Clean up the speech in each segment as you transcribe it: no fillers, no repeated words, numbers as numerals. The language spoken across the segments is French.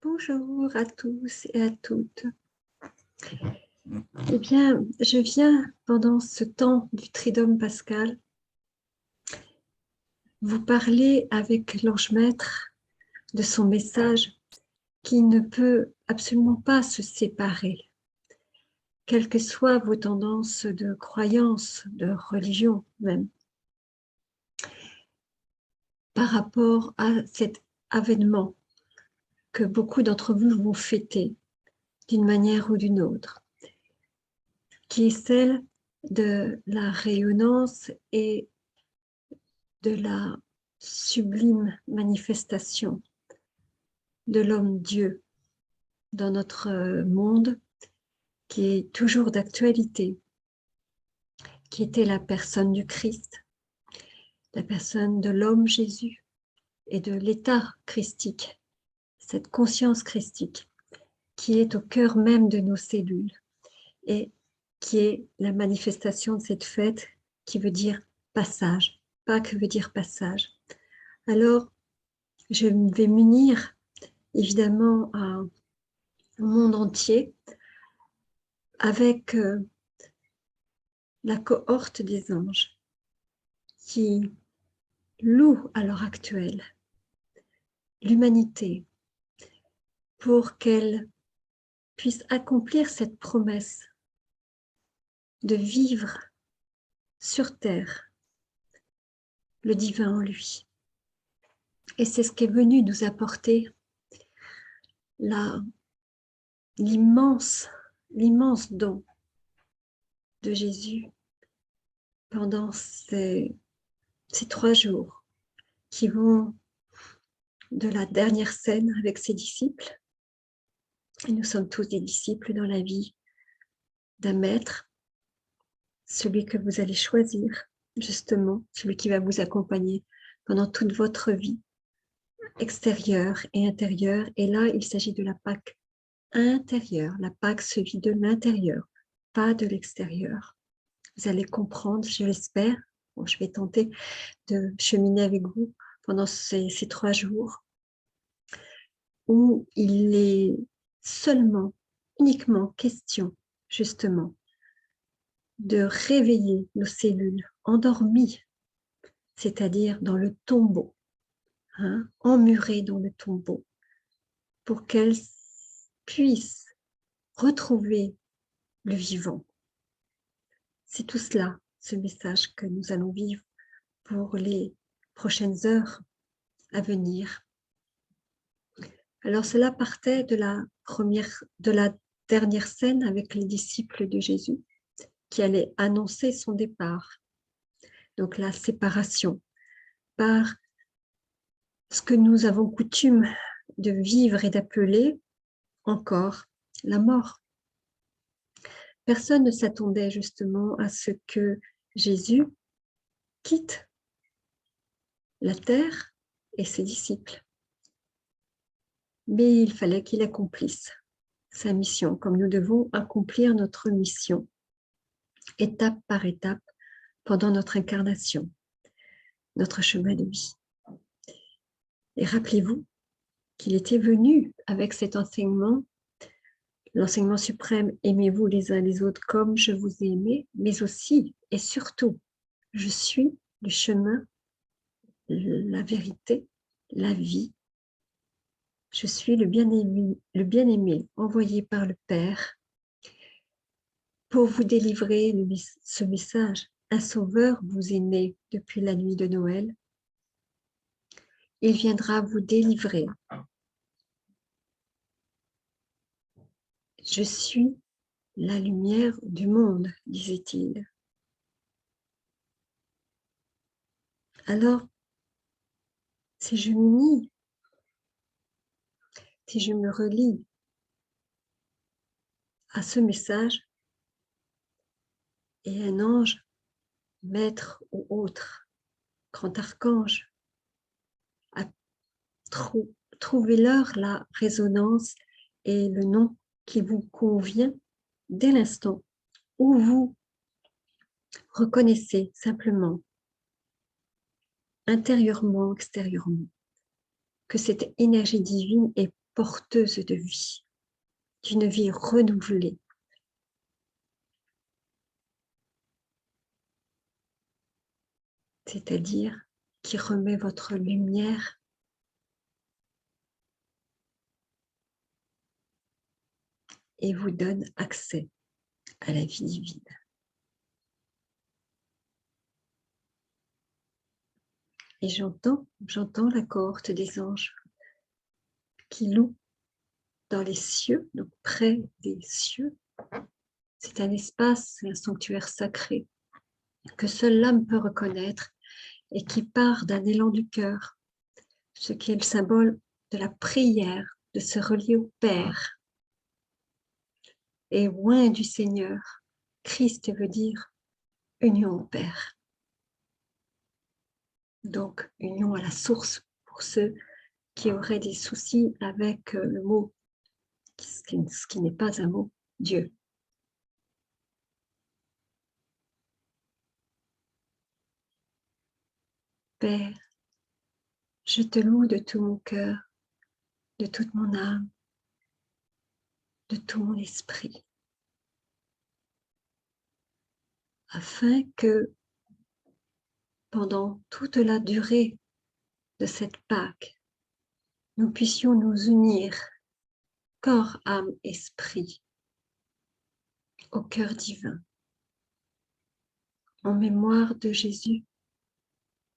Bonjour à tous et à toutes. Eh bien, je viens pendant ce temps du Triduum pascal vous parler avec l'ange maître de son message qui ne peut absolument pas se séparer, quelles que soient vos tendances de croyance, de religion même, par rapport à cet avènement que beaucoup d'entre vous vont fêter d'une manière ou d'une autre, qui est celle de la rayonnance et de la sublime manifestation de l'homme-dieu dans notre monde, qui est toujours d'actualité, qui était la personne du Christ, la personne de l'homme Jésus et de l'état christique, cette conscience christique qui est au cœur même de nos cellules et qui est la manifestation de cette fête qui veut dire passage. Pâques veut dire passage. Alors, je vais m'unir évidemment au monde entier avec la cohorte des anges qui loue à l'heure actuelle l'humanité pour qu'elle puisse accomplir cette promesse de vivre sur terre le divin en lui. Et c'est ce qu'est venu nous apporter l'immense don de Jésus pendant ces 3 jours qui vont de la dernière scène avec ses disciples. Et nous sommes tous des disciples dans la vie d'un maître, celui que vous allez choisir, justement, celui qui va vous accompagner pendant toute votre vie, extérieure et intérieure. Et là, il s'agit de la Pâque intérieure. La Pâque se vit de l'intérieur, pas de l'extérieur. Vous allez comprendre, je l'espère. Bon, je vais tenter de cheminer avec vous pendant ces 3 jours où il est uniquement question, justement, de réveiller nos cellules endormies, c'est-à-dire dans le tombeau, emmurées dans le tombeau, pour qu'elles puissent retrouver le vivant. C'est tout cela, ce message que nous allons vivre pour les prochaines heures à venir. Alors cela partait de la dernière scène avec les disciples de Jésus qui allaient annoncer son départ. Donc la séparation par ce que nous avons coutume de vivre et d'appeler encore la mort. Personne ne s'attendait justement à ce que Jésus quitte la terre et ses disciples. Mais il fallait qu'il accomplisse sa mission, comme nous devons accomplir notre mission, étape par étape, pendant notre incarnation, notre chemin de vie. Et rappelez-vous qu'il était venu avec cet enseignement, l'enseignement suprême, aimez-vous les uns les autres comme je vous ai aimé, mais aussi et surtout, je suis le chemin, la vérité, la vie. Je suis le bien-aimé envoyé par le Père pour vous délivrer ce message. Un sauveur vous est né depuis la nuit de Noël. Il viendra vous délivrer. Je suis la lumière du monde, disait-il. Alors, si je m'unis, si je me relie à ce message, et un ange, maître ou autre, grand archange, a trouvez-leur la résonance et le nom qui vous convient dès l'instant où vous reconnaissez simplement, intérieurement, extérieurement, que cette énergie divine est porteuse de vie, d'une vie renouvelée. C'est-à-dire qui remet votre lumière et vous donne accès à la vie divine. Et j'entends la cohorte des anges qui louent dans les cieux, donc près des cieux. C'est un espace, un sanctuaire sacré que seule l'âme peut reconnaître et qui part d'un élan du cœur, ce qui est le symbole de la prière, de se relier au Père. Et loin du Seigneur, Christ veut dire union au Père. Donc, union à la source pour ceux qui auraient des soucis avec le mot, ce qui n'est pas un mot, Dieu. Père, je te loue de tout mon cœur, de toute mon âme, de tout mon esprit, afin que pendant toute la durée de cette Pâque, nous puissions nous unir, corps, âme, esprit, au cœur divin, en mémoire de Jésus,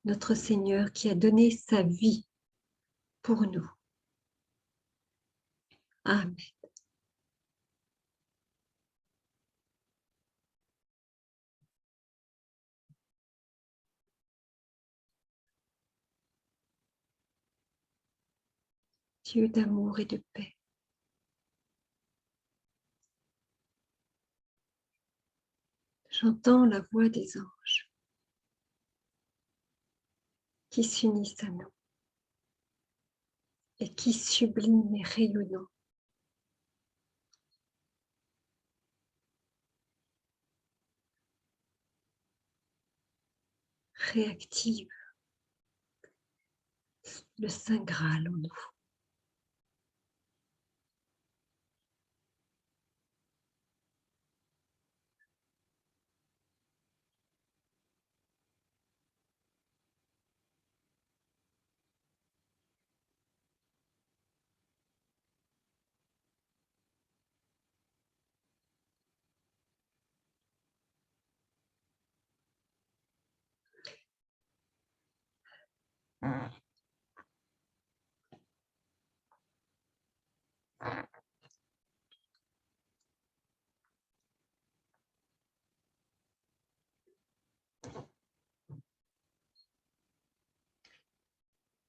notre Seigneur, qui a donné sa vie pour nous. Amen. Dieu d'amour et de paix, j'entends la voix des anges qui s'unissent à nous et qui, sublime et rayonnant, réactive le Saint Graal en nous.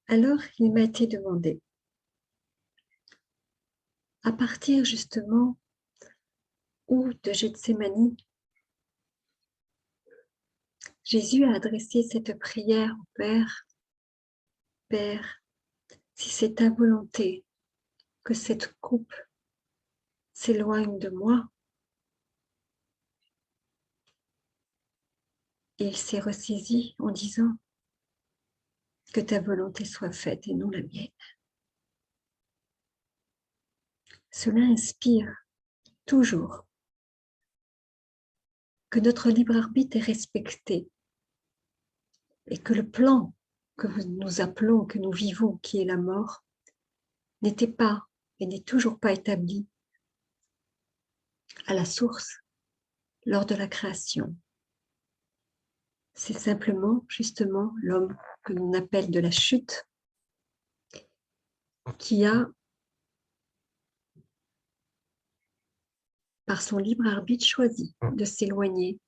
Alors, il m'a été demandé, à partir justement où de Gethsémani, Jésus a adressé cette prière au Père. Père, si c'est ta volonté que cette coupe s'éloigne de moi, et il s'est ressaisi en disant que ta volonté soit faite et non la mienne. Cela inspire toujours que notre libre arbitre est respecté et que le plan que nous appelons, que nous vivons, qui est la mort, n'était pas et n'est toujours pas établi à la source lors de la création. C'est simplement, justement, l'homme que l'on appelle de la chute qui a, par son libre arbitre, choisi de s'éloigner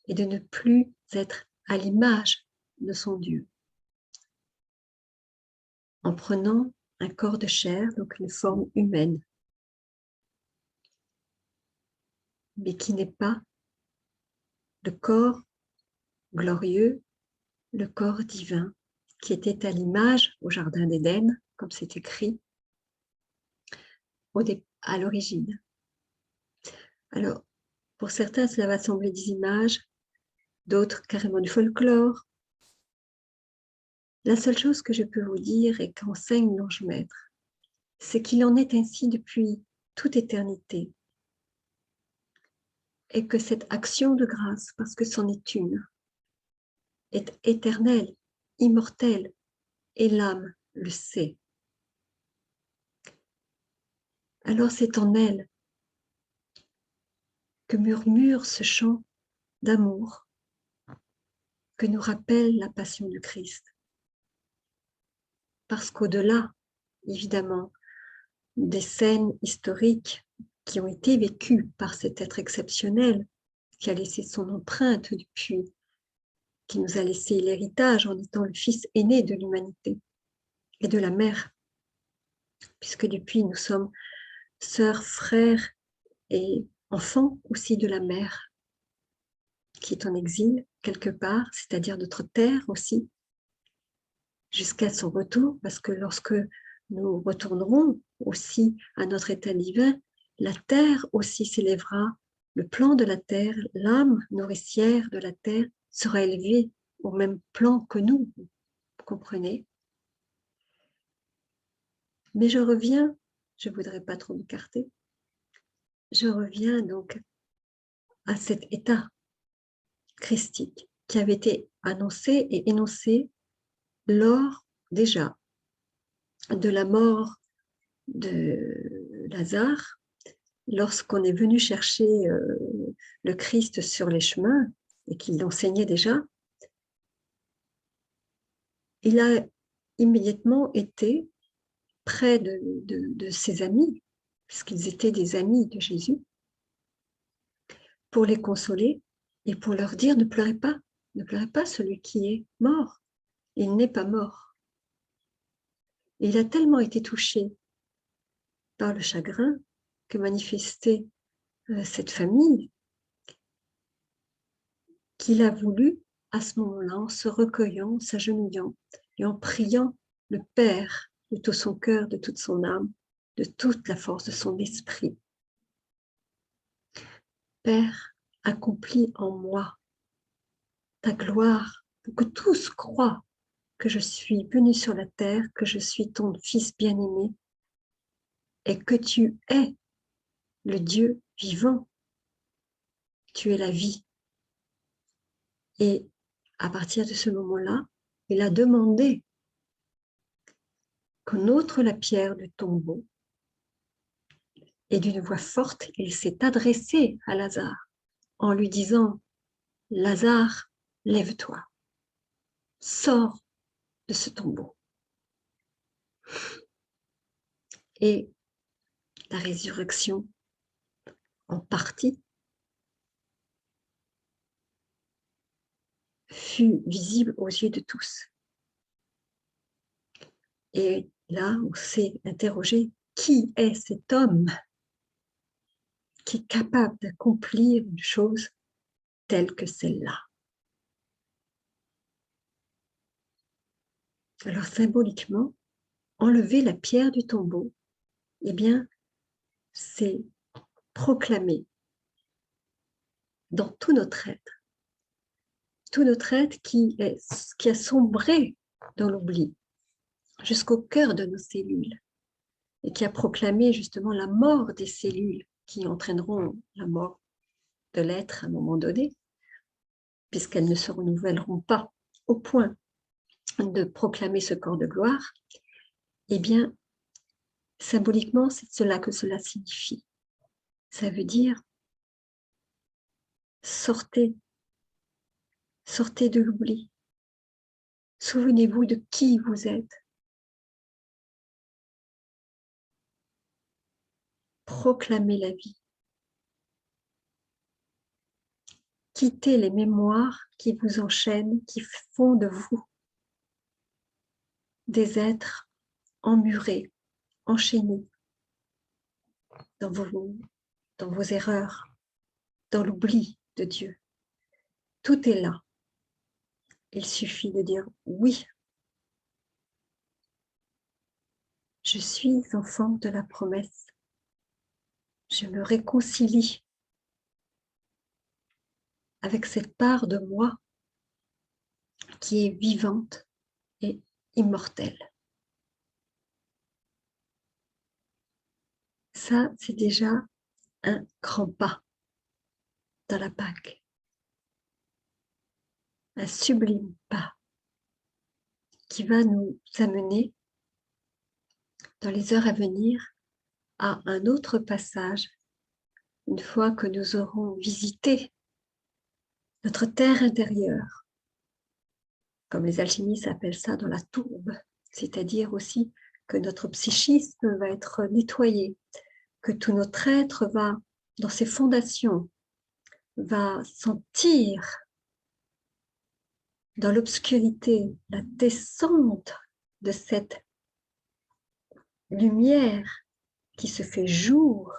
et de ne plus être à l'image de son Dieu. En prenant un corps de chair, donc une forme humaine, mais qui n'est pas le corps glorieux, le corps divin, qui était à l'image au Jardin d'Éden, comme c'est écrit à l'origine. Alors, pour certains, cela va sembler des images, d'autres carrément du folklore. La seule chose que je peux vous dire et qu'enseigne l'ange maître, c'est qu'il en est ainsi depuis toute éternité. Et que cette action de grâce, parce que c'en est une, est éternelle, immortelle, et l'âme le sait. Alors c'est en elle que murmure ce chant d'amour que nous rappelle la passion du Christ. Parce qu'au-delà, évidemment, des scènes historiques qui ont été vécues par cet être exceptionnel qui a laissé son empreinte depuis, qui nous a laissé l'héritage en étant le fils aîné de l'humanité et de la mère, puisque depuis nous sommes sœurs, frères et enfants aussi de la mère qui est en exil quelque part, c'est-à-dire notre terre aussi, jusqu'à son retour, parce que lorsque nous retournerons aussi à notre état divin, la terre aussi s'élèvera, le plan de la terre, l'âme nourricière de la terre sera élevée au même plan que nous, vous comprenez? Mais je reviens, je ne voudrais pas trop m'écarter, je reviens donc à cet état christique qui avait été annoncé et énoncé lors déjà de la mort de Lazare, lorsqu'on est venu chercher le Christ sur les chemins et qu'il l'enseignait déjà, il a immédiatement été près de ses amis, puisqu'ils étaient des amis de Jésus, pour les consoler et pour leur dire ne pleurez pas celui qui est mort, il n'est pas mort. Et il a tellement été touché par le chagrin que manifestait cette famille qu'il a voulu, à ce moment-là, en se recueillant, s'agenouillant et en priant le Père de tout son cœur, de toute son âme, de toute la force de son esprit. Père, accomplis en moi ta gloire pour que tous croient que je suis venu sur la terre, que je suis ton Fils bien-aimé et que tu es le Dieu vivant. Tu es la vie. Et à partir de ce moment-là, il a demandé qu'on ôte la pierre du tombeau et d'une voix forte, il s'est adressé à Lazare en lui disant « Lazare, lève-toi, sors de ce tombeau. » Et la résurrection, en partie, fut visible aux yeux de tous. Et là, on s'est interrogé, qui est cet homme qui est capable d'accomplir une chose telle que celle-là? Alors symboliquement, enlever la pierre du tombeau, eh bien, c'est proclamer dans tout notre être qui a sombré dans l'oubli, jusqu'au cœur de nos cellules, et qui a proclamé justement la mort des cellules qui entraîneront la mort de l'être à un moment donné, puisqu'elles ne se renouvelleront pas au point de proclamer ce corps de gloire, eh bien, symboliquement, c'est cela que cela signifie. Ça veut dire sortez de l'oubli. Souvenez-vous de qui vous êtes. Proclamez la vie. Quittez les mémoires qui vous enchaînent, qui font de vous des êtres emmurés, enchaînés dans vos erreurs, dans l'oubli de Dieu. Tout est là. Il suffit de dire oui. Je suis enfant de la promesse. Je me réconcilie avec cette part de moi qui est vivante et immortelle. ça, c'est déjà un grand pas dans la Pâque. Un sublime pas qui va nous amener dans les heures à venir à un autre passage une fois que nous aurons visité notre terre intérieure, comme les alchimistes appellent ça dans la tourbe, c'est-à-dire aussi que notre psychisme va être nettoyé, que tout notre être va, dans ses fondations, va sentir dans l'obscurité la descente de cette lumière qui se fait jour.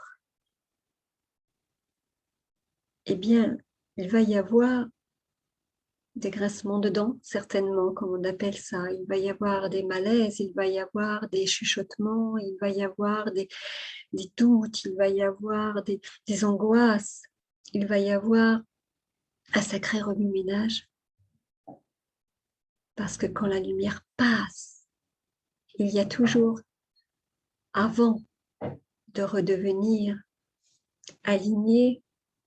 Eh bien, il va y avoir des grincements de dents, certainement, comme on appelle ça. Il va y avoir des malaises, il va y avoir des chuchotements, il va y avoir des doutes, il va y avoir des angoisses, il va y avoir un sacré remue-ménage. Parce que quand la lumière passe, il y a toujours, avant de redevenir aligné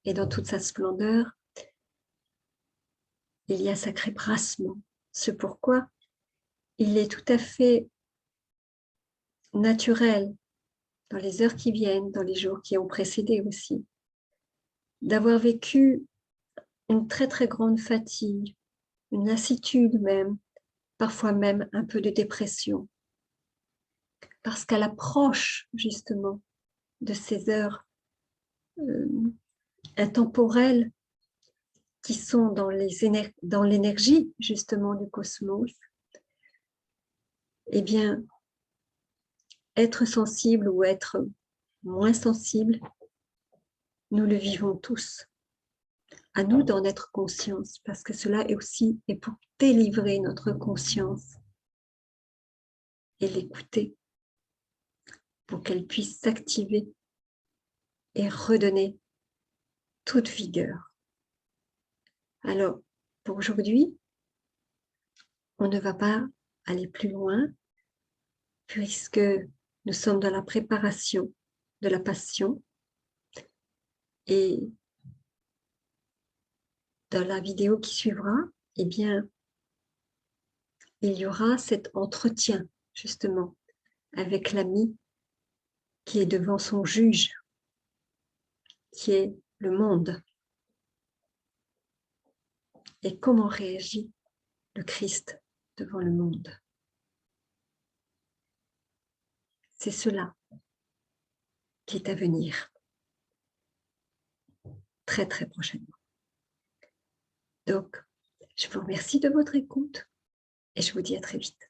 et dans toute sa splendeur, il y a un sacré brassement. C'est pourquoi il est tout à fait naturel, dans les heures qui viennent, dans les jours qui ont précédé aussi, d'avoir vécu une très très grande fatigue, une lassitude même, parfois même un peu de dépression. Parce qu'à l'approche justement de ces heures intemporelles qui sont dans l'énergie justement du cosmos, eh bien, être sensible ou être moins sensible, nous le vivons tous. À nous d'en être conscients, parce que cela est aussi pour délivrer notre conscience et l'écouter pour qu'elle puisse s'activer et redonner toute vigueur. Alors, pour aujourd'hui, on ne va pas aller plus loin puisque nous sommes dans la préparation de la Passion et dans la vidéo qui suivra, eh bien, il y aura cet entretien justement avec l'ami qui est devant son juge, qui est le monde. Et comment réagit le Christ devant le monde? C'est cela qui est à venir très très prochainement. Donc, je vous remercie de votre écoute et je vous dis à très vite.